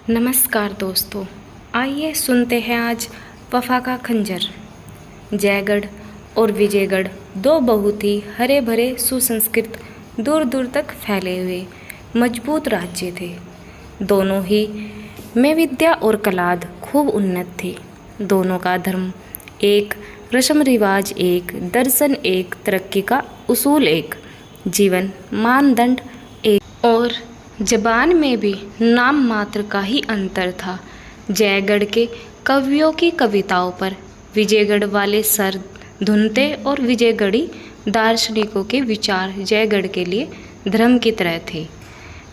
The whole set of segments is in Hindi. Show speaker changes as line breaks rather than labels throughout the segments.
नमस्कार दोस्तों, आइए सुनते हैं आज वफा का खंजर। जयगढ़ और विजयगढ़ दो बहुत ही हरे भरे सुसंस्कृत दूर दूर तक फैले हुए मजबूत राज्य थे। दोनों ही में विद्या और कलाद खूब उन्नत थी। दोनों का धर्म एक, रस्म रिवाज एक, दर्शन एक, तरक्की का उसूल एक, जीवन मानदंड एक और जबान में भी नाम मात्र का ही अंतर था। जयगढ़ के कवियों की कविताओं पर विजयगढ़ वाले सर धुनते और विजयगढ़ी दार्शनिकों के विचार जयगढ़ के लिए धर्म की तरह थे।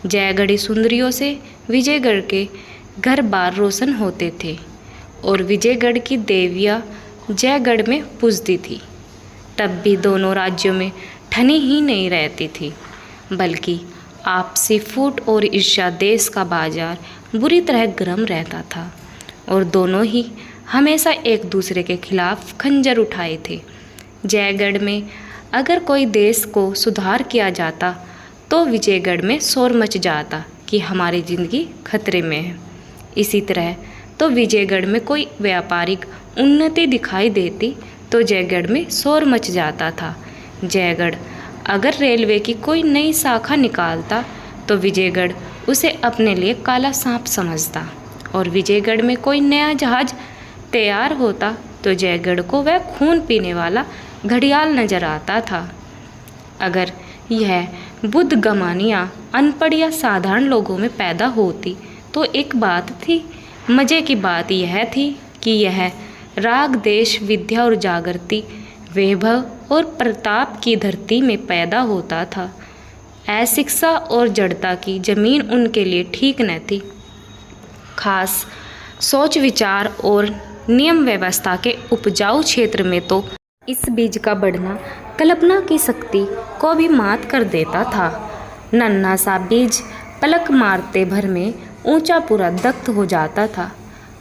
जयगढ़ी सुंदरियों से विजयगढ़ के घर बार रोशन होते थे और विजयगढ़ की देवियाँ जयगढ़ में पूजती थी। तब भी दोनों राज्यों में ठनी ही नहीं रहती थी, बल्कि आपसी फूट और ईर्ष्या देश का बाजार बुरी तरह गर्म रहता था और दोनों ही हमेशा एक दूसरे के खिलाफ खंजर उठाए थे। जयगढ़ में अगर कोई देश को सुधार किया जाता तो विजयगढ़ में शोर मच जाता कि हमारी ज़िंदगी खतरे में है। इसी तरह तो विजयगढ़ में कोई व्यापारिक उन्नति दिखाई देती तो जयगढ़ में शोर मच जाता था। जयगढ़ अगर रेलवे की कोई नई शाखा निकालता तो विजयगढ़ उसे अपने लिए काला सांप समझता और विजयगढ़ में कोई नया जहाज तैयार होता तो जयगढ़ को वह खून पीने वाला घड़ियाल नजर आता था। अगर यह बुद्धगमानियाँ अनपढ़ या साधारण लोगों में पैदा होती तो एक बात थी। मज़े की बात यह थी कि यह राग देश विद्या और जागृति वैभव और प्रताप की धरती में पैदा होता था। अशिक्षा और जड़ता की जमीन उनके लिए ठीक न थी। खास सोच विचार और नियम व्यवस्था के उपजाऊ क्षेत्र में तो इस बीज का बढ़ना कल्पना की शक्ति को भी मात कर देता था। नन्हा सा बीज पलक मारते भर में ऊंचा पूरा दख्त हो जाता था।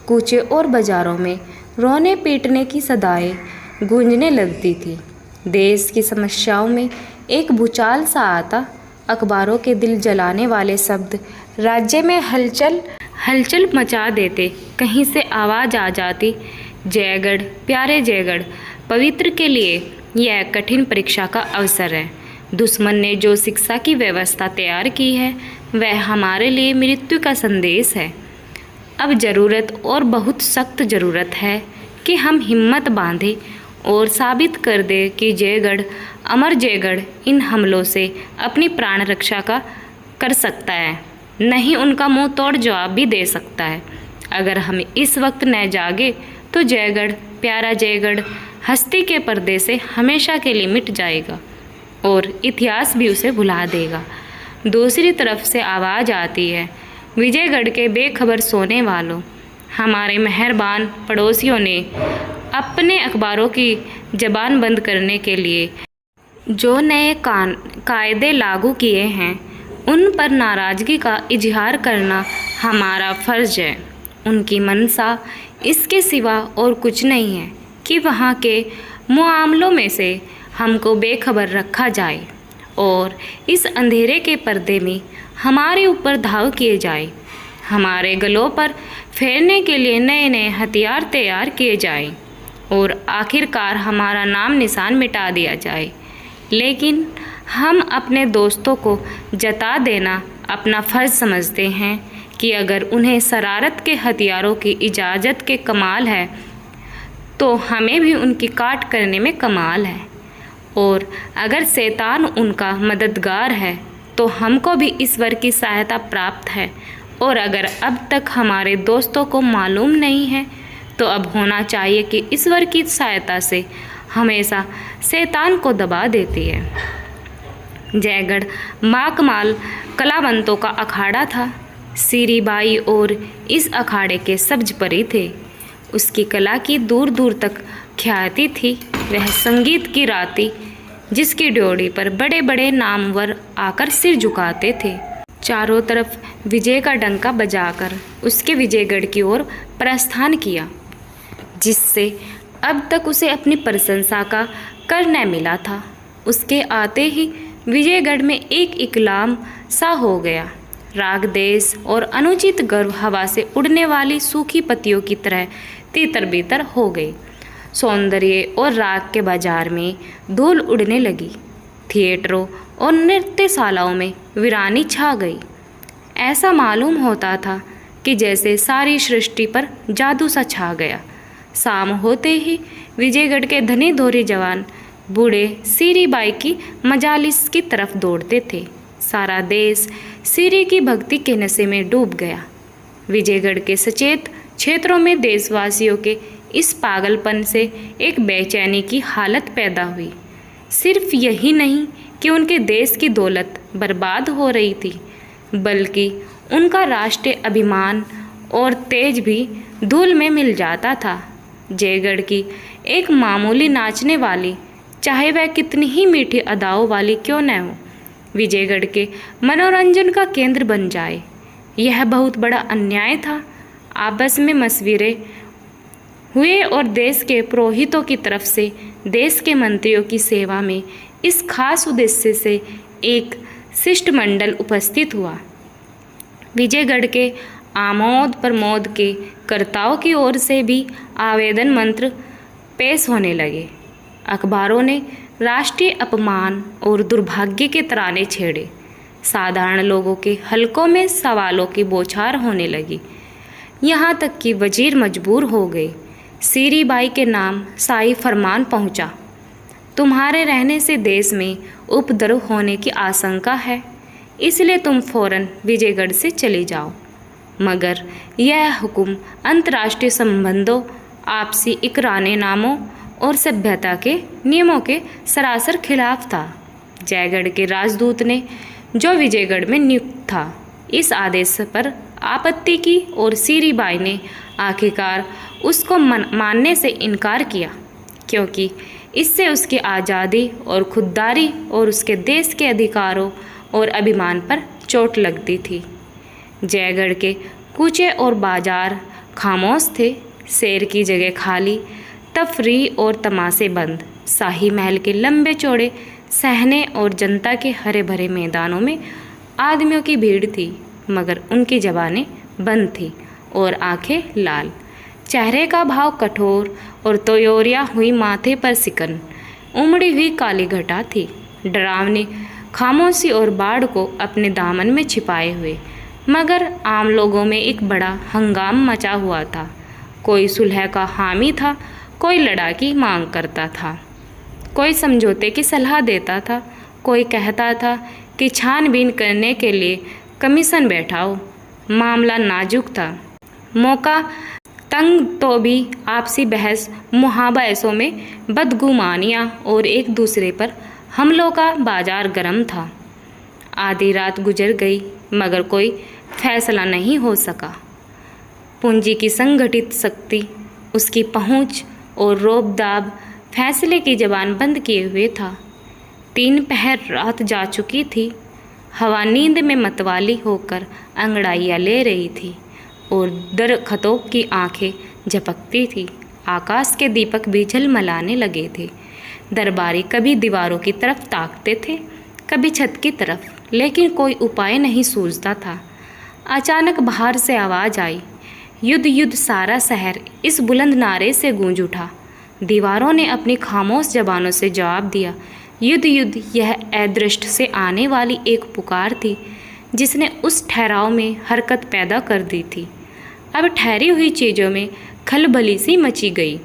कूचे और बाजारों में रोने पीटने की सदाएं गूंजने लगती थी। देश की समस्याओं में एक भूचाल सा आता। अखबारों के दिल जलाने वाले शब्द राज्य में हलचल मचा देते। कहीं से आवाज़ आ जाती, जयगढ़ प्यारे जयगढ़, पवित्र के लिए यह कठिन परीक्षा का अवसर है। दुश्मन ने जो शिक्षा की व्यवस्था तैयार की है वह हमारे लिए मृत्यु का संदेश है। अब ज़रूरत और बहुत सख्त ज़रूरत है कि हम हिम्मत बांधें और साबित कर दे कि जयगढ़ अमर जयगढ़ इन हमलों से अपनी प्राण रक्षा का कर सकता है, नहीं उनका मुंह तोड़ जवाब भी दे सकता है। अगर हम इस वक्त न जागे तो जयगढ़ प्यारा जयगढ़ हस्ती के पर्दे से हमेशा के लिए मिट जाएगा और इतिहास भी उसे भुला देगा। दूसरी तरफ से आवाज़ आती है, विजयगढ़ के बेखबर सोने वालों, हमारे मेहरबान पड़ोसियों ने अपने अखबारों की ज़बान बंद करने के लिए जो नए कायदे लागू किए हैं उन पर नाराज़गी का इजहार करना हमारा फ़र्ज़ है। उनकी मंशा इसके सिवा और कुछ नहीं है कि वहाँ के मामलों में से हमको बेखबर रखा जाए और इस अंधेरे के पर्दे में हमारे ऊपर धाव किए जाए। हमारे गलों पर फेरने के लिए नए नए हथियार तैयार किए जाएं और आखिरकार हमारा नाम निशान मिटा दिया जाए। लेकिन हम अपने दोस्तों को जता देना अपना फ़र्ज़ समझते हैं कि अगर उन्हें शरारत के हथियारों की इजाज़त के कमाल है तो हमें भी उनकी काट करने में कमाल है, और अगर शैतान उनका मददगार है तो हमको भी ईश्वर की सहायता प्राप्त है। और अगर अब तक हमारे दोस्तों को मालूम नहीं है तो अब होना चाहिए कि ईश्वर की सहायता से हमेशा शैतान को दबा देती है। जयगढ़ माकमाल कलावंतों का अखाड़ा था। सीरी बाई और इस अखाड़े के सब्ज परी थे। उसकी कला की दूर दूर तक ख्याति थी। वह संगीत की राती जिसकी ड्योढ़ी पर बड़े बड़े नामवर आकर सिर झुकाते थे, चारों तरफ विजय का डंका बजाकर उसके विजयगढ़ की ओर प्रस्थान किया, जिससे अब तक उसे अपनी प्रशंसा का कर न मिला था। उसके आते ही विजयगढ़ में एक इकलाम सा हो गया। राग देश और अनुचित गर्व हवा से उड़ने वाली सूखी पत्तियों की तरह तितर बितर हो गई। सौंदर्य और राग के बाजार में धूल उड़ने लगी। थिएटरों और नृत्यशालाओं में वीरानी छा गई। ऐसा मालूम होता था कि जैसे सारी सृष्टि पर जादू सा छा गया। शाम होते ही विजयगढ़ के धनी धोरी जवान बूढ़े सीरी बाई की मजालिस की तरफ दौड़ते थे। सारा देश सीरी की भक्ति के नशे में डूब गया। विजयगढ़ के सचेत क्षेत्रों में देशवासियों के इस पागलपन से एक बेचैनी की हालत पैदा हुई। सिर्फ यही नहीं कि उनके देश की दौलत बर्बाद हो रही थी, बल्कि उनका राष्ट्रीय अभिमान और तेज भी धूल में मिल जाता था। जयगढ़ की एक मामूली नाचने वाली, चाहे वह कितनी ही मीठी अदाओं वाली क्यों न हो, विजयगढ़ के मनोरंजन का केंद्र बन जाए, यह बहुत बड़ा अन्याय था। आपस में मशविरे हुए और देश के पुरोहितों की तरफ से देश के मंत्रियों की सेवा में इस खास उद्देश्य से एक शिष्टमंडल उपस्थित हुआ। विजयगढ़ के आमोद प्रमोद के कर्ताओं की ओर से भी आवेदन मंत्र पेश होने लगे। अखबारों ने राष्ट्रीय अपमान और दुर्भाग्य के तराने छेड़े। साधारण लोगों के हलकों में सवालों की बौछार होने लगी। यहाँ तक कि वजीर मजबूर हो गए। सीरी बाई के नाम शाही फरमान पहुँचा, तुम्हारे रहने से देश में उपद्रव होने की आशंका है, इसलिए तुम फौरन विजयगढ़ से चले जाओ। मगर यह हुक्म अंतर्राष्ट्रीय संबंधों, आपसी इकराने नामों और सभ्यता के नियमों के सरासर खिलाफ था। जयगढ़ के राजदूत ने, जो विजयगढ़ में नियुक्त था, इस आदेश पर आपत्ति की और सीरी बाई ने आखिरकार उसको मानने से इनकार किया, क्योंकि इससे उसकी आज़ादी और खुददारी और उसके देश के अधिकारों और अभिमान पर चोट लगती थी। जयगढ़ के कूचे और बाजार खामोश थे। शेर की जगह खाली, तफरीह और तमाशे बंद। शाही महल के लंबे चौड़े सहने और जनता के हरे भरे मैदानों में आदमियों की भीड़ थी, मगर उनकी ज़बानें बंद थी और आंखें लाल। चेहरे का भाव कठोर और त्योरिया हुई माथे पर सिकन उमड़ी हुई काली घटा थी। डरावनी खामोशी और बाढ़ को अपने दामन में छिपाए हुए, मगर आम लोगों में एक बड़ा हंगाम मचा हुआ था। कोई सुलह का हामी था, कोई लड़ाई की मांग करता था, कोई समझौते की सलाह देता था, कोई कहता था कि छानबीन करने के लिए कमीशन बैठाओ। मामला नाजुक था, मौका तंग, तो भी आपसी बहस मुहाबहसों में बदगुमानियाँ और एक दूसरे पर हमलों का बाजार गर्म था। आधी रात गुजर गई, मगर कोई फैसला नहीं हो सका। पूंजी की संगठित शक्ति, उसकी पहुंच और रोब-दाब फैसले की जबान बंद किए हुए था। 3 पहर रात जा चुकी थी। हवा नींद में मतवाली होकर अंगड़ाइयाँ ले रही थी और दरख्तों की आंखें झपकती थी। आकाश के दीपक भी झलमलाने लगे थे। दरबारी कभी दीवारों की तरफ ताकते थे, कभी छत की तरफ, लेकिन कोई उपाय नहीं सूझता था। अचानक बाहर से आवाज़ आई, युद्ध युद्ध। सारा शहर इस बुलंद नारे से गूंज उठा। दीवारों ने अपनी खामोश जबानों से जवाब दिया, युद्ध युद्ध। यह अदृष्ट से आने वाली एक पुकार थी जिसने उस ठहराव में हरकत पैदा कर दी थी। अब ठहरी हुई चीज़ों में खलबली सी मची गई।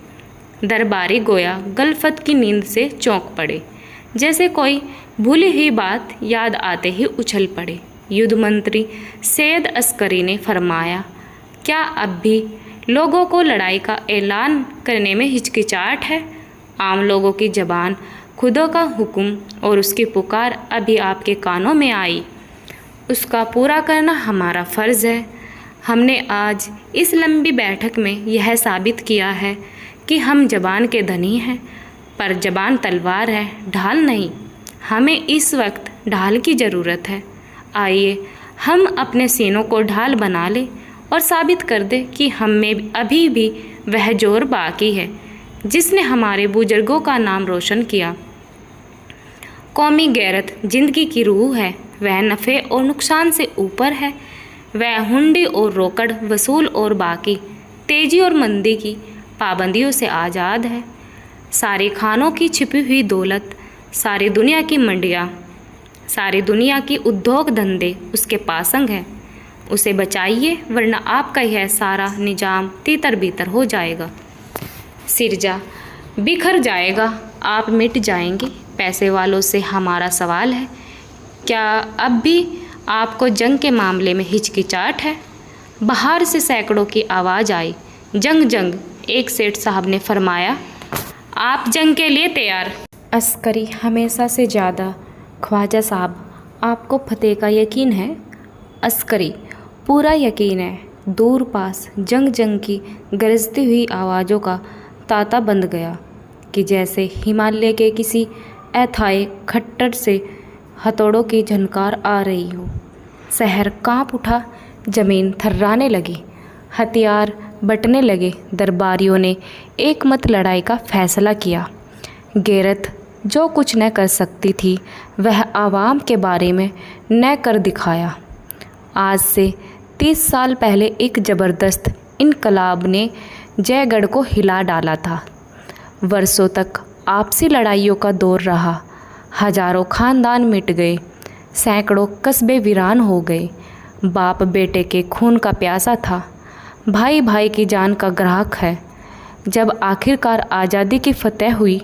दरबारी गोया गलफत की नींद से चौंक पड़े, जैसे कोई भूली हुई बात याद आते ही उछल पड़े। युद्ध मंत्री सैयद अस्करी ने फरमाया, क्या अब भी लोगों को लड़ाई का ऐलान करने में हिचकिचाहट है? आम लोगों की ज़बान, खुदा का हुक्म और उसकी पुकार अभी आपके कानों में आई। उसका पूरा करना हमारा फ़र्ज़ है। हमने आज इस लंबी बैठक में यह साबित किया है कि हम ज़बान के धनी हैं, पर ज़बान तलवार है, ढाल नहीं। हमें इस वक्त ढाल की ज़रूरत है। आइए हम अपने सीनों को ढाल बना लें और साबित कर दें कि हम में अभी भी वह जोर बाकी है जिसने हमारे बुजुर्गों का नाम रोशन किया। कौमी गैरत ज़िंदगी की रूह है। वह नफ़े और नुकसान से ऊपर है। वह हुंडी और रोकड़ वसूल और बाकी तेजी और मंदी की पाबंदियों से आज़ाद है। सारी खानों की छिपी हुई दौलत, सारी दुनिया की मंडियाँ, सारी दुनिया की उद्योग धंधे उसके पासंग है। उसे बचाइए, वरना आपका यह सारा निजाम तीतर बीतर हो जाएगा, सिरजा बिखर जाएगा, आप मिट जाएंगे। पैसे वालों से हमारा सवाल है, क्या अब भी आपको जंग के मामले में हिचकिचाहट है? बाहर से सैकड़ों की आवाज़ आई। जंग जंग, एक सेठ साहब ने फरमाया। आप जंग के लिए तैयार? अस्करी हमेशा से ज़्यादा। ख्वाजा साहब, आपको फतेह का यकीन है? अस्करी, पूरा यकीन है। दूर पास जंग जंग की गरजती हुई आवाज़ों का तांता बंद गया कि जैसे हिमालय के किसी अथाह खट्टर से हथौड़ों की झनकार आ रही हो। शहर कांप उठा, जमीन थर्राने लगी, हथियार बटने लगे। दरबारियों ने एकमत लड़ाई का फैसला किया। गैरत जो कुछ न कर सकती थी, वह आवाम के बारे में न कर दिखाया। आज से 30 साल पहले एक ज़बरदस्त इनकलाब ने जयगढ़ को हिला डाला था। वर्षों तक आपसी लड़ाइयों का दौर रहा। हजारों खानदान मिट गए, सैकड़ों कस्बे वीरान हो गए। बाप बेटे के खून का प्यासा था, भाई भाई की जान का ग्राहक है। जब आखिरकार आज़ादी की फतह हुई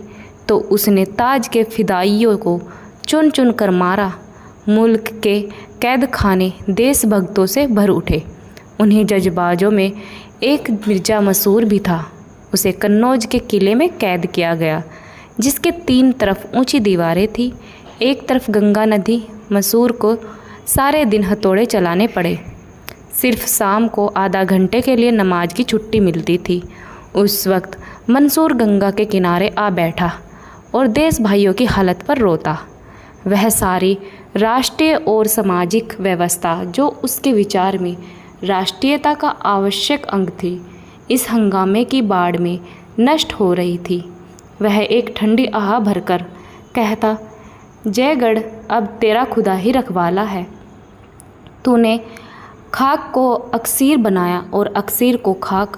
तो उसने ताज के फिदाइयों को चुन चुन कर मारा। मुल्क के कैद खाने देशभक्तों से भर उठे। उन्हीं जज्बाजों में एक मिर्ज़ा मसूर भी था। उसे कन्नौज के किले में कैद किया गया, जिसके 3 तरफ ऊंची दीवारें थी। एक तरफ गंगा नदी। मसूर को सारे दिन हथौड़े चलाने पड़े। सिर्फ शाम को आधा घंटे के लिए नमाज की छुट्टी मिलती थी। उस वक्त मंसूर गंगा के किनारे आ बैठा और देश भाइयों की हालत पर रोता। वह सारी राष्ट्रीय और सामाजिक व्यवस्था जो उसके विचार में राष्ट्रीयता का आवश्यक अंग थी, इस हंगामे की बाढ़ में नष्ट हो रही थी। वह एक ठंडी आह भरकर कहता, जयगढ़ अब तेरा खुदा ही रखवाला है। तूने खाक को अक्सीर बनाया और अक्सीर को खाक।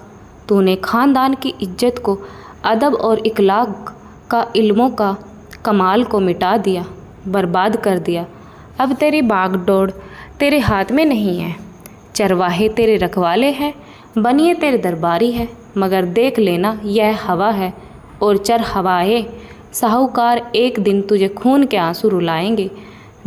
तूने ख़ानदान की इज्जत को, अदब और इखलाक का, इल्मों का कमाल को मिटा दिया, बर्बाद कर दिया। अब तेरी बागडोर तेरे हाथ में नहीं है। चरवाहे तेरे रखवाले हैं, बनिए तेरे दरबारी है। मगर देख लेना, यह हवा है और चर हवाए। साहूकार एक दिन तुझे खून के आंसू रुलाएंगे।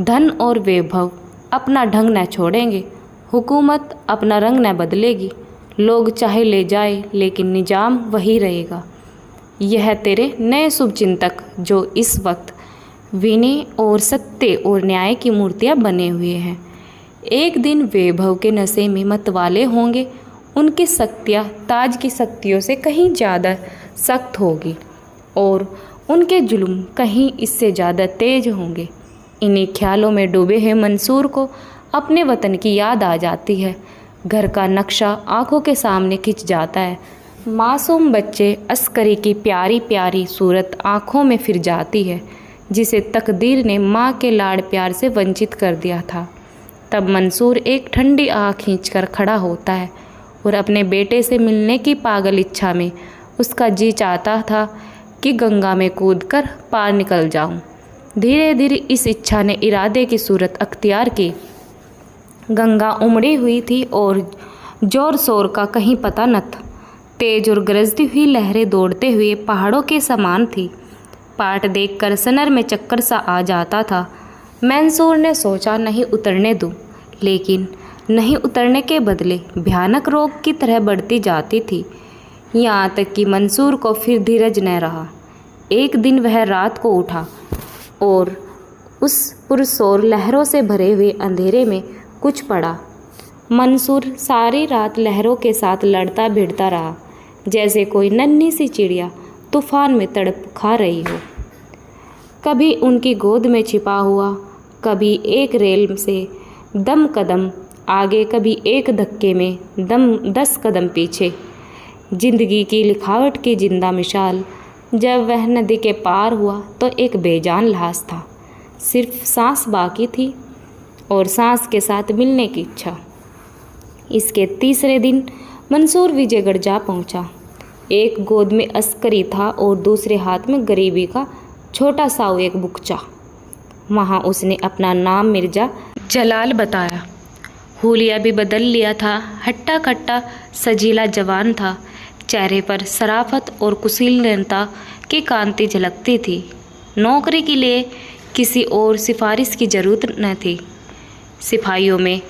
धन और वैभव अपना ढंग न छोड़ेंगे। हुकूमत अपना रंग न बदलेगी। लोग चाहे ले जाए, लेकिन निजाम वही रहेगा। यह तेरे नए शुभचिंतक जो इस वक्त विनय और सत्य और न्याय की मूर्तियाँ बने हुए हैं, एक दिन वैभव के नशे में मतवाले होंगे। उनकी शक्तियाँ ताज की शक्तियों से कहीं ज़्यादा सख्त होगी और उनके जुल्म कहीं इससे ज़्यादा तेज होंगे। इन्हीं ख्यालों में डूबे हुए मंसूर को अपने वतन की याद आ जाती है। घर का नक्शा आंखों के सामने खिंच जाता है। मासूम बच्चे अस्करी की प्यारी प्यारी सूरत आंखों में फिर जाती है, जिसे तकदीर ने माँ के लाड़ प्यार से वंचित कर दिया था। तब मंसूर एक ठंडी आह खींचकर खड़ा होता है और अपने बेटे से मिलने की पागल इच्छा में उसका जी चाहता था कि गंगा में कूदकर पार निकल जाऊं। धीरे धीरे इस इच्छा ने इरादे की सूरत अख्तियार की। गंगा उमड़ी हुई थी और जोर शोर का कहीं पता न था। तेज और गरजती हुई लहरें दौड़ते हुए पहाड़ों के समान थी। पाट देखकर सनर में चक्कर सा आ जाता था। मंसूर ने सोचा नहीं उतरने दूं, लेकिन नहीं उतरने के बदले भयानक रोग की तरह बढ़ती जाती थी। यहाँ तक कि मंसूर को फिर धीरज न रहा। एक दिन वह रात को उठा और उस पुरसोर लहरों से भरे हुए अंधेरे में कुछ पड़ा। मंसूर सारी रात लहरों के साथ लड़ता भिड़ता रहा, जैसे कोई नन्ही सी चिड़िया तूफान में तड़प खा रही हो। कभी उनकी गोद में छिपा हुआ, कभी एक रेल से दम कदम आगे, कभी एक धक्के में 10 कदम पीछे। जिंदगी की लिखावट की जिंदा मिसाल। जब वह नदी के पार हुआ तो एक बेजान लाश था। सिर्फ सांस बाकी थी। और सांस के साथ मिलने की इच्छा। इसके तीसरे दिन मंसूर विजयगढ़ जा पहुंचा। एक गोद में अस्करी था और दूसरे हाथ में गरीबी का छोटा सा एक बुकचा। वहाँ उसने अपना नाम मिर्जा जलाल बताया। हुलिया भी बदल लिया था। हट्टा कट्टा सजीला जवान था। चेहरे पर शराफत और कुशीलता की कांति झलकती थी। नौकरी के लिए किसी और सिफारिश की जरूरत न थी। सिपाहियों में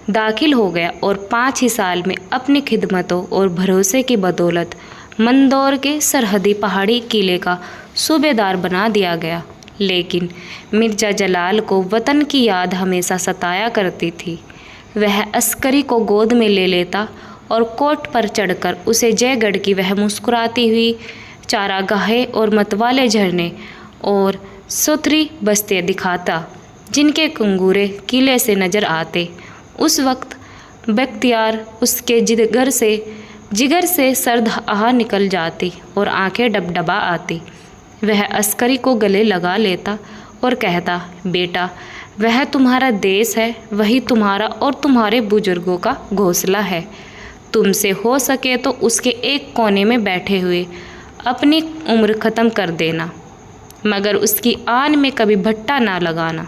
दाखिल हो गया और 5 ही साल में अपनी खिदमतों और भरोसे की बदौलत मंदौर के सरहदी पहाड़ी किले का सूबेदार बना दिया गया। लेकिन मिर्जा जलाल को वतन की याद हमेशा सताया करती थी। वह अस्करी को गोद में ले लेता और कोट पर चढ़कर उसे जयगढ़ की वह मुस्कुराती हुई चारागाहें और मतवाले झरने और सुथरी बस्तियाँ दिखाता जिनके कंगूरे किले से नजर आते। उस वक्त बख्तियार उसके जिगर से सर्द आह निकल जाती और आंखें डबडबा आती। वह अस्करी को गले लगा लेता और कहता, बेटा, वह तुम्हारा देश है, वही तुम्हारा और तुम्हारे बुजुर्गों का घोंसला है। तुमसे हो सके तो उसके एक कोने में बैठे हुए अपनी उम्र ख़त्म कर देना, मगर उसकी आन में कभी भट्टा ना लगाना,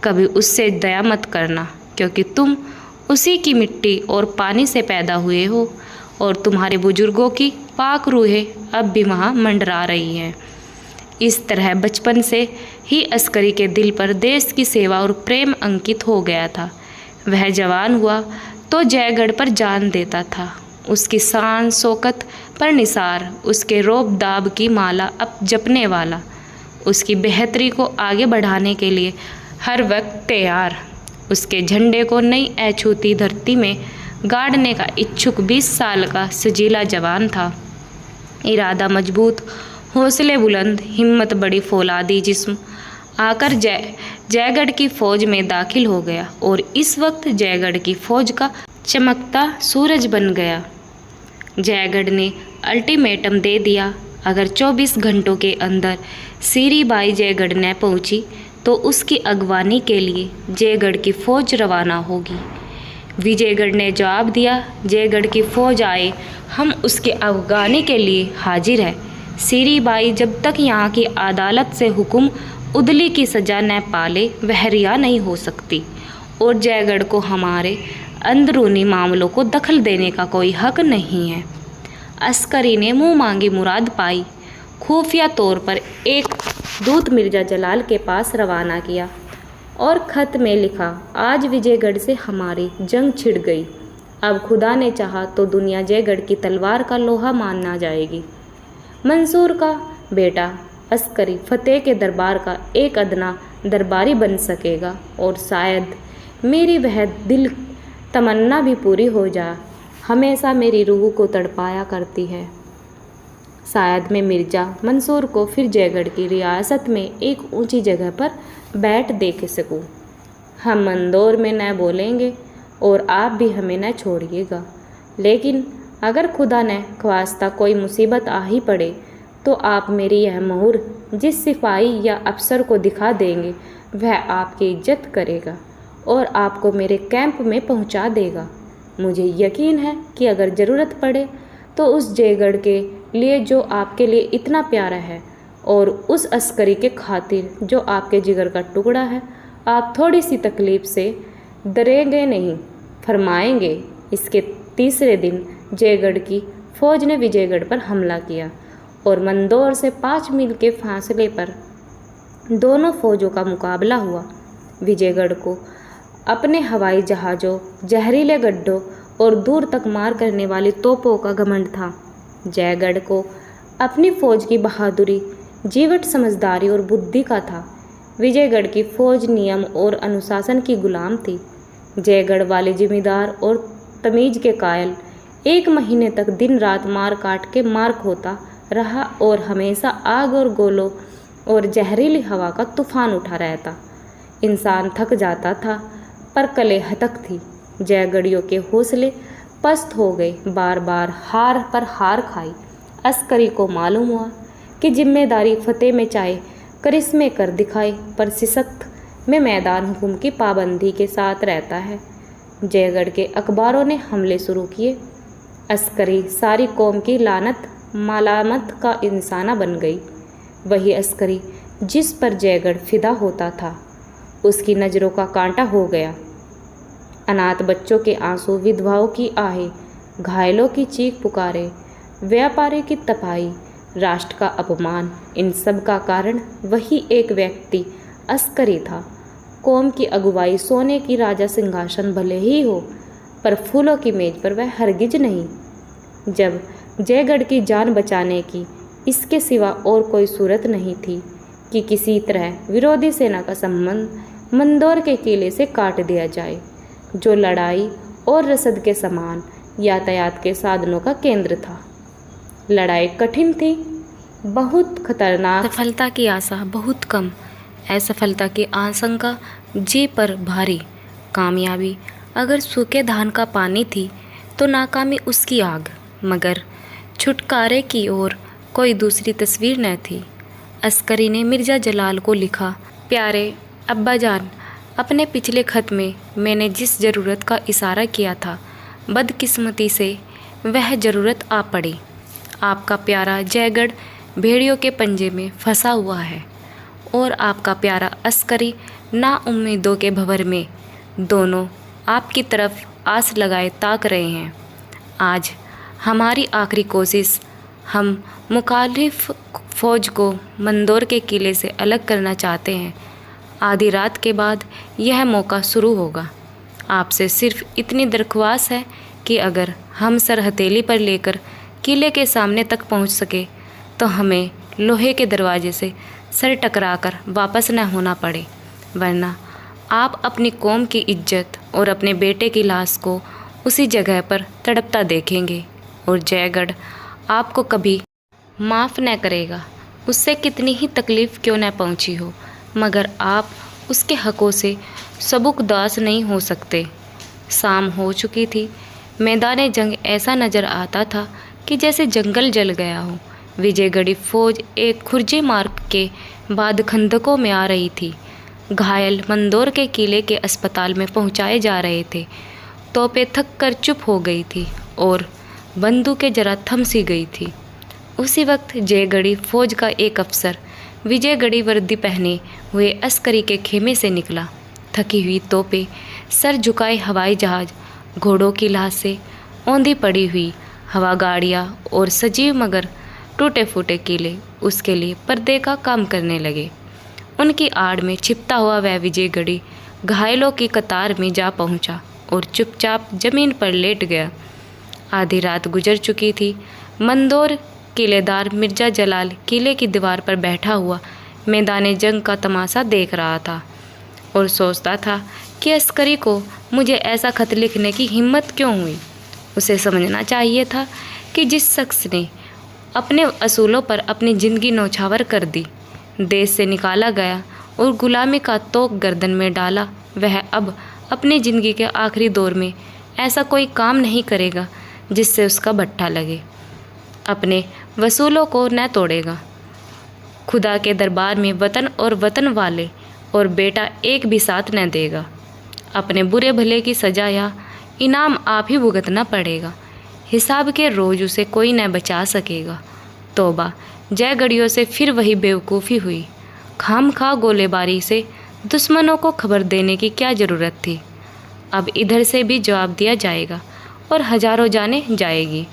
कभी उससे दया मत करना, क्योंकि तुम उसी की मिट्टी और पानी से पैदा हुए हो और तुम्हारे बुजुर्गों की पाक रूहें अब भी वहाँ मंडरा रही हैं। इस तरह बचपन से ही अस्करी के दिल पर देश की सेवा और प्रेम अंकित हो गया था। वह जवान हुआ तो जयगढ़ पर जान देता था। उसकी शान शौकत पर निसार, उसके रोब दाब की माला अब जपने वाला, उसकी बेहतरी को आगे बढ़ाने के लिए हर वक्त तैयार, उसके झंडे को नई अछूती धरती में गाड़ने का इच्छुक 20 साल का सजीला जवान था। इरादा मजबूत, हौसले बुलंद, हिम्मत बड़ी फौलादी जिस्म आकर जयगढ़ की फ़ौज में दाखिल हो गया और इस वक्त जयगढ़ की फ़ौज का चमकता सूरज बन गया। जयगढ़ ने अल्टीमेटम दे दिया, अगर 24 घंटों के अंदर सीरी बाई जयगढ़ न पहुंची तो उसकी अगवानी के लिए जयगढ़ की फ़ौज रवाना होगी। विजयगढ़ ने जवाब दिया, जयगढ़ की फ़ौज आए, हम उसके अफगानी के लिए हाजिर है। सीरी बाई जब तक यहाँ की अदालत से हुक्म उदली की सज़ा न पाले वह रिहा नहीं हो सकती और जयगढ़ को हमारे अंदरूनी मामलों को दखल देने का कोई हक नहीं है। अस्करी ने मुँह मांगी मुराद पाई। खुफिया तौर पर एक दूत मिर्जा जलाल के पास रवाना किया और ख़त में लिखा, आज विजयगढ़ से हमारी जंग छिड़ गई। अब खुदा ने चाहा तो दुनिया जयगढ़ की तलवार का लोहा मानना जाएगी। मंसूर का बेटा अस्करी फतेह के दरबार का एक अदना दरबारी बन सकेगा और शायद मेरी वह दिल तमन्ना भी पूरी हो जा, हमेशा मेरी रूह को तड़पाया करती है। शायद मैं मिर्जा मंसूर को फिर जयगढ़ की रियासत में एक ऊंची जगह पर बैठ देख सकूं। हम मंदौर में न बोलेंगे और आप भी हमें न छोड़िएगा, लेकिन अगर खुदा न ख्वास्ता कोई मुसीबत आ ही पड़े तो आप मेरी यह मोहर जिस सिपाही या अफसर को दिखा देंगे वह आपकी इज्जत करेगा और आपको मेरे कैंप में पहुंचा देगा। मुझे यकीन है कि अगर ज़रूरत पड़े तो उस जयगढ़ के लिए जो आपके लिए इतना प्यारा है और उस अस्करी के खातिर जो आपके जिगर का टुकड़ा है, आप थोड़ी सी तकलीफ़ से डरेंगे नहीं, फरमाएंगे। इसके तीसरे दिन जयगढ़ की फ़ौज ने विजयगढ़ पर हमला किया और मंदौर से 5 मील के फासले पर दोनों फ़ौजों का मुकाबला हुआ। विजयगढ़ को अपने हवाई जहाज़ों, जहरीले गड्ढों और दूर तक मार करने वाली तोपों का घमंड था। जयगढ़ को अपनी फ़ौज की बहादुरी, जीवट समझदारी और बुद्धि का था। विजयगढ़ की फ़ौज नियम और अनुशासन की गुलाम थी। जयगढ़ वाले जिम्मेदार और तमीज़ के कायल 1 महीने तक दिन रात मार काट के मार्क होता रहा और हमेशा आग और गोलों और जहरीली हवा का तूफान उठा रहता। इंसान थक जाता था पर कले हतक थी। जयगढ़ियों के हौसले पस्त हो गए, बार बार हार पर हार खाई। अस्करी को मालूम हुआ कि जिम्मेदारी फतेह में चाहे करिश्मे कर दिखाए पर सिसक्त में मैदान हुकुम की पाबंदी के साथ रहता है। जयगढ़ के अखबारों ने हमले शुरू किए। अस्करी सारी कौम की लानत मलामत का इंसाना बन गई। वही अस्करी जिस पर जयगढ़ फिदा होता था उसकी नज़रों का कांटा हो गया। अनाथ बच्चों के आंसू, विधवाओं की आहें, घायलों की चीख पुकारे, व्यापारी की तपाई, राष्ट्र का अपमान, इन सब का कारण वही एक व्यक्ति अस्करी था। कौम की अगुवाई सोने की राजा सिंहासन भले ही हो, पर फूलों की मेज पर वह हरगिज नहीं। जब जयगढ़ की जान बचाने की इसके सिवा और कोई सूरत नहीं थी कि किसी तरह विरोधी सेना का संबंध मंदोर के किले से काट दिया जाए, जो लड़ाई और रसद के समान यातायात के साधनों का केंद्र था। लड़ाई कठिन थी, बहुत खतरनाक, सफलता की आशा बहुत कम, असफलता की आशंका जी पर भारी। कामयाबी अगर सूखे धान का पानी थी तो नाकामी उसकी आग, मगर छुटकारे की ओर कोई दूसरी तस्वीर न थी। अस्करी ने मिर्ज़ा जलाल को लिखा, प्यारे अब्बा जान, अपने पिछले खत में मैंने जिस ज़रूरत का इशारा किया था, बदकिस्मती से वह ज़रूरत आ पड़ी। आपका प्यारा जयगढ़ भेड़ियों के पंजे में फंसा हुआ है और आपका प्यारा अस्करी नाउम्मीदों के भंवर में, दोनों आपकी तरफ आस लगाए ताक रहे हैं। आज हमारी आखिरी कोशिश, हम मुखालिफ फ़ौज को मंदोर के किले से अलग करना चाहते हैं। आधी रात के बाद यह मौका शुरू होगा। आपसे सिर्फ इतनी दरख्वास्त है कि अगर हम सर हथेली पर लेकर किले के सामने तक पहुंच सके तो हमें लोहे के दरवाजे से सर टकराकर वापस न होना पड़े, वरना आप अपनी कौम की इज्जत और अपने बेटे की लाश को उसी जगह पर तड़पता देखेंगे और जयगढ़ आपको कभी माफ़ न करेगा। उससे कितनी ही तकलीफ़ क्यों न पहुंची हो, मगर आप उसके हक़ों से सबुकदास नहीं हो सकते। शाम हो चुकी थी। मैदान जंग ऐसा नज़र आता था कि जैसे जंगल जल गया हो। विजयगढ़ी फ़ौज एक खुर्जे मार्ग के बाद खंदकों में आ रही थी। घायल मंदोर के किले के अस्पताल में पहुंचाए जा रहे थे। तोपें थक कर चुप हो गई थी और बंदूकें जरा थम सी गई थी। उसी वक्त जयगढ़ी फ़ौज का एक अफसर विजयगढ़ी वर्दी पहने हुए अस्करी के खेमे से निकला। थकी हुई तोपें, सर झुकाए हवाई जहाज़, घोड़ों की लाशें, औंधी पड़ी हुई हवा गाड़ियाँ और सजीव मगर टूटे फूटे किले उसके लिए पर्दे का काम करने लगे। उनकी आड़ में छिपता हुआ वह विजयगढ़ी घायलों की कतार में जा पहुंचा और चुपचाप जमीन पर लेट गया। आधी रात गुजर चुकी थी। मंदोर किलेदार मिर्ज़ा जलाल किले की दीवार पर बैठा हुआ मैदान जंग का तमाशा देख रहा था और सोचता था कि अस्करी को मुझे ऐसा खत लिखने की हिम्मत क्यों हुई। उसे समझना चाहिए था कि जिस शख्स ने अपने असूलों पर अपनी ज़िंदगी नौछावर कर दी, देश से निकाला गया और गुलामी का तोक गर्दन में डाला, वह अब अपनी ज़िंदगी के आखिरी दौर में ऐसा कोई काम नहीं करेगा जिससे उसका भट्ठा लगे, अपने वसूलों को न तोड़ेगा। खुदा के दरबार में वतन और वतन वाले और बेटा एक भी साथ न देगा। अपने बुरे भले की सज़ा या इनाम आप ही भुगतना पड़ेगा। हिसाब के रोज़ उसे कोई न बचा सकेगा। तौबा, जयगढ़ियों से फिर वही बेवकूफ़ी हुई। खामखा गोलेबारी से दुश्मनों को खबर देने की क्या ज़रूरत थी। अब इधर से भी जवाब दिया जाएगा और हज़ारों जाने जाएगी।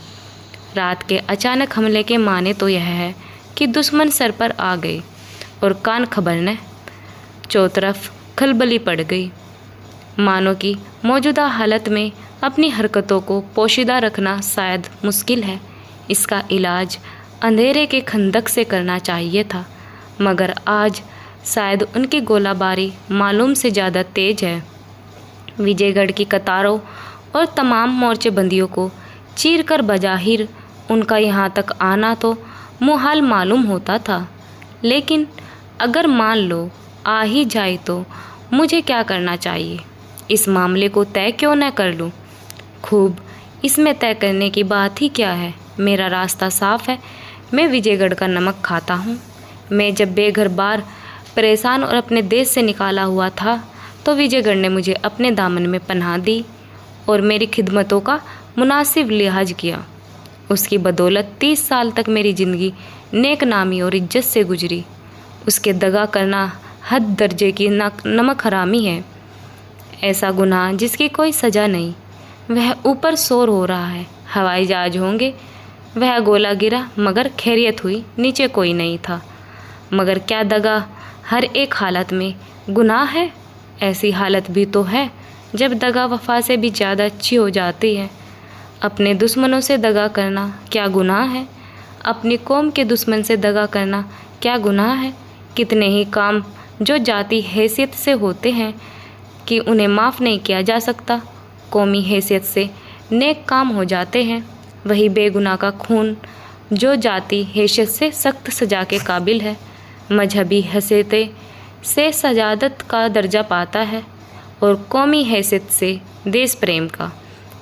रात के अचानक हमले के माने तो यह है कि दुश्मन सर पर आ गए और कान खबरने चौतरफ खलबली पड़ गई। मानो कि मौजूदा हालत में अपनी हरकतों को पोशीदा रखना शायद मुश्किल है। इसका इलाज अंधेरे के खंदक से करना चाहिए था, मगर आज शायद उनकी गोलाबारी मालूम से ज़्यादा तेज़ है। विजयगढ़ की कतारों और तमाम मोर्चेबंदियों को चीर कर बजाहिर उनका यहाँ तक आना तो मुहाल मालूम होता था। लेकिन अगर मान लो आ ही जाए तो मुझे क्या करना चाहिए? इस मामले को तय क्यों न कर लूँ? खूब, इसमें तय करने की बात ही क्या है। मेरा रास्ता साफ है। मैं विजयगढ़ का नमक खाता हूँ। मैं जब बेघर बार परेशान और अपने देश से निकाला हुआ था, तो विजयगढ़ ने मुझे अपने दामन में पनाह दी और मेरी खिदमतों का मुनासिब लिहाज किया। उसकी बदौलत 30 साल तक मेरी ज़िंदगी नेक नामी और इज्जत से गुजरी। उसके दगा करना हद दर्जे की नमक हरामी है। ऐसा गुनाह जिसकी कोई सज़ा नहीं। वह ऊपर शोर हो रहा है, हवाई जहाज होंगे। वह गोला गिरा मगर खैरियत हुई, नीचे कोई नहीं था। मगर क्या दगा हर एक हालत में गुनाह है? ऐसी हालत भी तो है जब दगा वफा से भी ज़्यादा अच्छी हो जाती है। अपने दुश्मनों से दगा करना क्या गुनाह है? अपनी कौम के दुश्मन से दगा करना क्या गुनाह है? कितने ही काम जो जाति हैसियत से होते हैं कि उन्हें माफ़ नहीं किया जा सकता, कौमी हैसियत से नेक काम हो जाते हैं। वही बेगुनाह का खून जो जाति हैसियत से सख्त सज़ा के काबिल है, मजहबी हैसियत से सजादत का दर्जा पाता है और कौमी हैसियत से देश प्रेम का।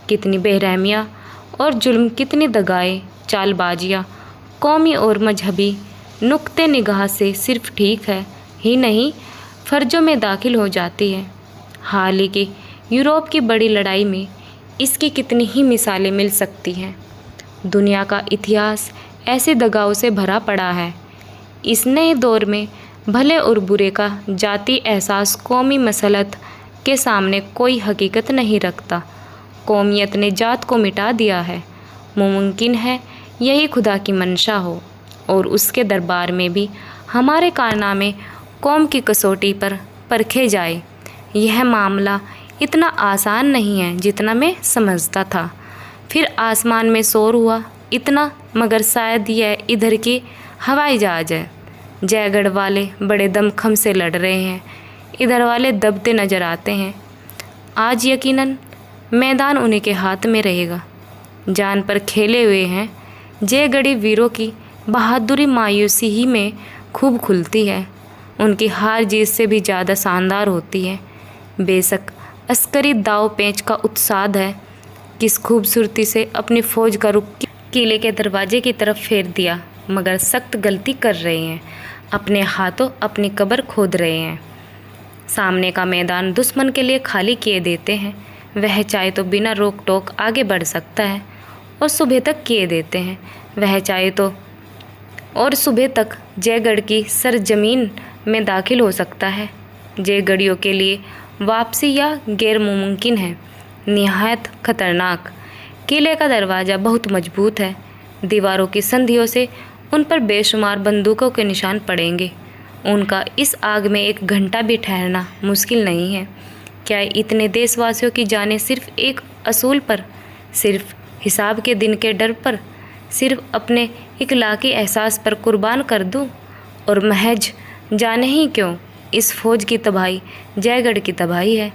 कितनी बेरहमियाँ और जुल्म, कितनी दगाएं, चालबाजियाँ कौमी और मजहबी नुक्ते निगाह से सिर्फ ठीक है ही नहीं, फ़र्जों में दाखिल हो जाती है। हाल ही की यूरोप की बड़ी लड़ाई में इसकी कितनी ही मिसालें मिल सकती हैं। दुनिया का इतिहास ऐसे दगाओं से भरा पड़ा है। इस नए दौर में भले और बुरे का जाति एहसास कौमी मसलत के सामने कोई हकीकत नहीं रखता। कौमियत ने जात को मिटा दिया है। मुमकिन है यही खुदा की मंशा हो और उसके दरबार में भी हमारे कारनामे कौम की कसौटी पर परखे जाए। यह मामला इतना आसान नहीं है जितना मैं समझता था। फिर आसमान में शोर हुआ इतना, मगर शायद यह इधर की हवाई जहाज़ है। जयगढ़ वाले बड़े दमखम से लड़ रहे हैं, इधर वाले दबते नज़र आते हैं। आज यकीनन मैदान उन्हीं के हाथ में रहेगा। जान पर खेले हुए हैं। जयगढ़ी वीरों की बहादुरी मायूसी ही में खूब खुलती है। उनकी हार जीत से भी ज़्यादा शानदार होती है। बेशक अस्करी दाव पेंच का उत्साह है। किस खूबसूरती से अपनी फ़ौज का रुख किले के दरवाजे की तरफ फेर दिया, मगर सख्त गलती कर रहे हैं। अपने हाथों अपनी कब्र खोद रहे हैं। सामने का मैदान दुश्मन के लिए खाली किए देते हैं। वह चाहे तो बिना रोक टोक आगे बढ़ सकता है और सुबह तक किए देते हैं। वह चाहे तो और सुबह तक जयगढ़ की सरजमीन में दाखिल हो सकता है। जयगढ़ियों के लिए वापसी या गैर मुमकिन है, निहायत खतरनाक। किले का दरवाज़ा बहुत मजबूत है। दीवारों की संधियों से उन पर बेशुमार बंदूकों के निशान पड़ेंगे। उनका इस आग में एक घंटा भी ठहरना मुश्किल नहीं है। क्या इतने देशवासियों की जानें सिर्फ एक असूल पर, सिर्फ हिसाब के दिन के डर पर, सिर्फ अपने इखलाकी एहसास पर कुर्बान कर दूं? और महज जाने ही क्यों, इस फ़ौज की तबाही जयगढ़ की तबाही है।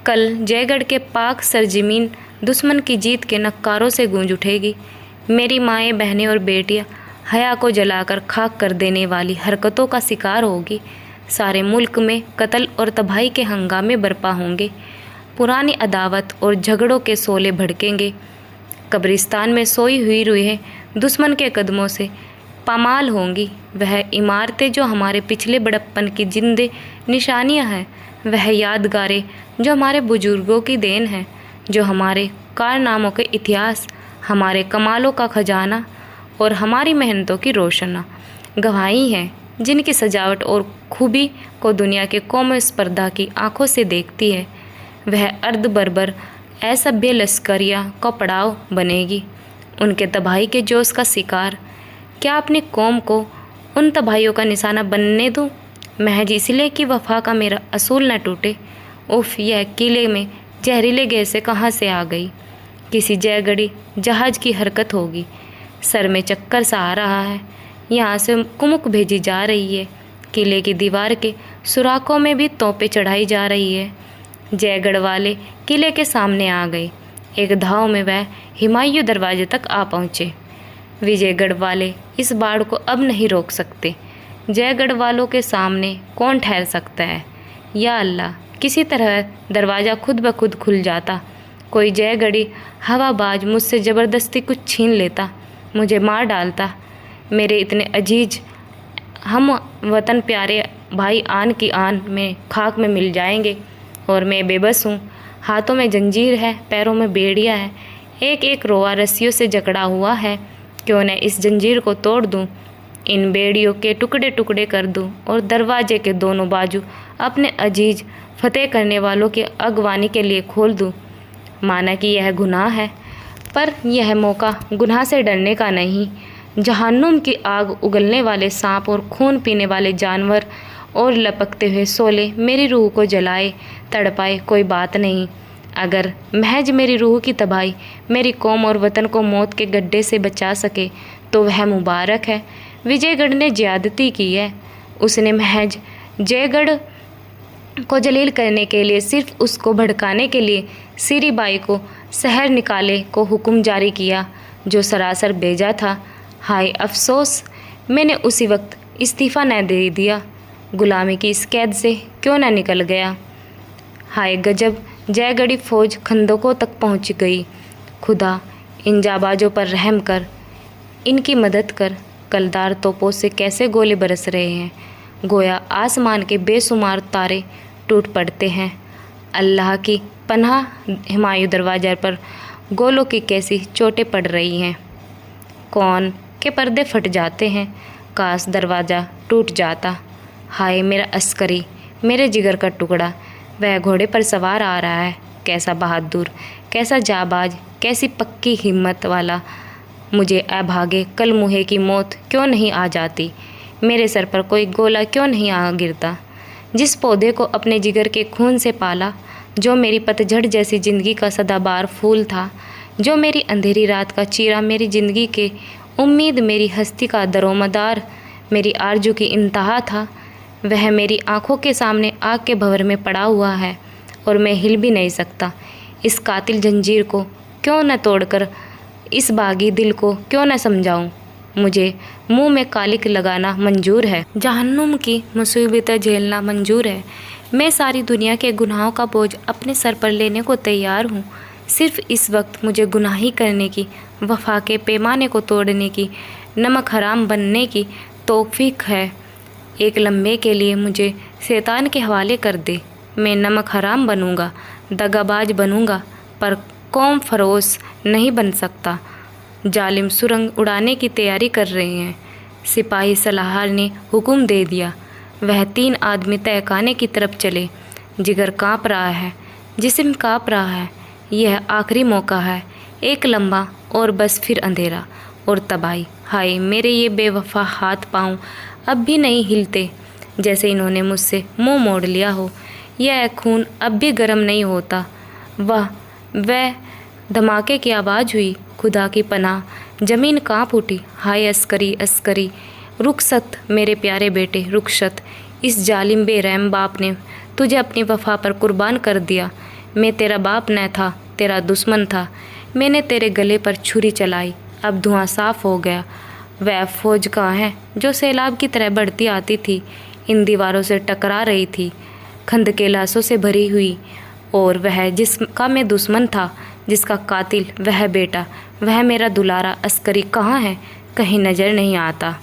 कल जयगढ़ के पाक सरजमीन दुश्मन की जीत के नक्कारों से गूंज उठेगी। मेरी माएँ, बहनें और बेटियाँ हया को जलाकर खाक कर देने वाली हरकतों का शिकार होगी। सारे मुल्क में कत्ल और तबाही के हंगामे बरपा होंगे। पुरानी अदावत और झगड़ों के शोले भड़केंगे। कब्रिस्तान में सोई हुई रूहें दुश्मन के कदमों से पामाल होंगी। वह इमारतें जो हमारे पिछले बड़प्पन की जिंदे निशानियां हैं, वह यादगारें जो हमारे बुजुर्गों की देन है, जो हमारे कारनामों के इतिहास, हमारे कमालों का खजाना और हमारी मेहनतों की रोशना गवाही हैं, जिनकी सजावट और खूबी को दुनिया के कौम स्पर्धा की आंखों से देखती है। वह अर्ध बर्बर असभ्य लश्करिया का पड़ाव बनेगी, उनके तबाही के जोश का शिकार। क्या अपनी कौम को उन तबाहियों का निशाना बनने दूं, महज इसलिए कि वफा का मेरा असूल न टूटे? उफ, यह किले में जहरीले गैसें कहाँ से आ गई? किसी जयगढ़ी जहाज की हरकत होगी। सर में चक्कर सा आ रहा है। यहाँ से कुमुक भेजी जा रही है। किले की दीवार के सुराखों में भी तोपें चढ़ाई जा रही है। जयगढ़ वाले किले के सामने आ गए। एक धाव में वह हिमायू दरवाजे तक आ पहुँचे। विजयगढ़ वाले इस बाढ़ को अब नहीं रोक सकते। जयगढ़ वालों के सामने कौन ठहर सकता है? या अल्लाह, किसी तरह दरवाज़ा खुद ब खुद खुल जाता। कोई जयगढ़ी हवाबाज मुझसे ज़बरदस्ती कुछ छीन लेता, मुझे मार डालता। मेरे इतने अजीज हम वतन प्यारे भाई आन की आन में खाक में मिल जाएंगे और मैं बेबस हूँ। हाथों में जंजीर है, पैरों में बेड़ियाँ है, एक एक रोआ रस्सियों से जकड़ा हुआ है। क्यों न इस जंजीर को तोड़ दूँ, इन बेड़ियों के टुकड़े टुकड़े कर दूँ और दरवाजे के दोनों बाजू अपने अजीज फतेह करने वालों की अगवानी के लिए खोल दूँ। माना कि यह गुनाह है, पर यह मौका गुनाह से डरने का नहीं। जहन्नुम की आग उगलने वाले सांप और खून पीने वाले जानवर और लपकते हुए शोले मेरी रूह को जलाए तड़पाए कोई बात नहीं। अगर महज मेरी रूह की तबाही मेरी कौम और वतन को मौत के गड्ढे से बचा सके तो वह मुबारक है। विजयगढ़ ने ज्यादती की है। उसने महज जयगढ़ को जलील करने के लिए, सिर्फ उसको भड़काने के लिए सीरी बाई को शहर निकाले को हुक्म जारी किया, जो सरासर बेजा था। हाय अफसोस, मैंने उसी वक्त इस्तीफ़ा न दे दिया, गुलामी की इस कैद से क्यों न निकल गया। हाय गजब, जयगढ़ी फौज खंदकों तक पहुंच गई। खुदा इन जाबाजों पर रहम कर, इनकी मदद कर। कलदार तोपों से कैसे गोले बरस रहे हैं, गोया आसमान के बेशुमार तारे टूट पड़ते हैं। अल्लाह की पनाह, हुमायूं दरवाज़ा पर गोलों की कैसी चोटें पड़ रही हैं। कौन के पर्दे फट जाते हैं, काश दरवाज़ा टूट जाता। हाय मेरा अस्करी, मेरे जिगर का टुकड़ा, वह घोड़े पर सवार आ रहा है। कैसा बहादुर, कैसा जाबाज, कैसी पक्की हिम्मत वाला। मुझे अभागे कल मुहे की मौत क्यों नहीं आ जाती, मेरे सर पर कोई गोला क्यों नहीं आ गिरता। जिस पौधे को अपने जिगर के खून से पाला, जो मेरी पतझड़ जैसी ज़िंदगी का सदाबहार फूल था, जो मेरी अंधेरी रात का चीरा, मेरी ज़िंदगी के उम्मीद, मेरी हस्ती का दरोमदार, मेरी आरजू की इंतहा था, वह मेरी आंखों के सामने आग के भंवर में पड़ा हुआ है और मैं हिल भी नहीं सकता। इस कातिल जंजीर को क्यों न तोड़कर इस बागी दिल को क्यों न समझाऊं। मुझे मुंह में कालिक लगाना मंजूर है, जहन्नुम की मुसीबतें झेलना मंजूर है। मैं सारी दुनिया के गुनाहों का बोझ अपने सर पर लेने को तैयार हूँ। सिर्फ इस वक्त मुझे गुनाही करने की, वफा के पैमाने को तोड़ने की, नमक हराम बनने की तौफीक है। एक लम्हे के लिए मुझे शैतान के हवाले कर दे। मैं नमक हराम बनूंगा, दगाबाज बनूंगा, पर कौम फरोश नहीं बन सकता। जालिम सुरंग उड़ाने की तैयारी कर रहे हैं। सिपाही सलाहर ने हुक्म दे दिया। वह 3 आदमी तहखाने की तरफ चले। जिगर काँप रहा है, जिस्म काँप रहा है। यह आखिरी मौका है, एक लम्हा और बस फिर अंधेरा और तबाही। हाय मेरे ये बेवफा हाथ पाँव अब भी नहीं हिलते, जैसे इन्होंने मुझसे मुंह मोड़ लिया हो। यह खून अब भी गर्म नहीं होता। वह धमाके की आवाज़ हुई। खुदा की पनाह, ज़मीन काँप उठी। हाय अस्करी अस्करी, रुखसत मेरे प्यारे बेटे रुखसत। इस जालिम बेरहम बाप ने तुझे अपनी वफा पर कुर्बान कर दिया। मैं तेरा बाप न था, तेरा दुश्मन था। मैंने तेरे गले पर छुरी चलाई, अब धुआं साफ हो गया। वह फौज कहाँ है जो सैलाब की तरह बढ़ती आती थी, इन दीवारों से टकरा रही थी, खंद के लाशों से भरी हुई। और वह जिसका मैं दुश्मन था, जिसका कातिल, वह बेटा, वह मेरा दुलारा अस्करी कहाँ है, कहीं नज़र नहीं आता।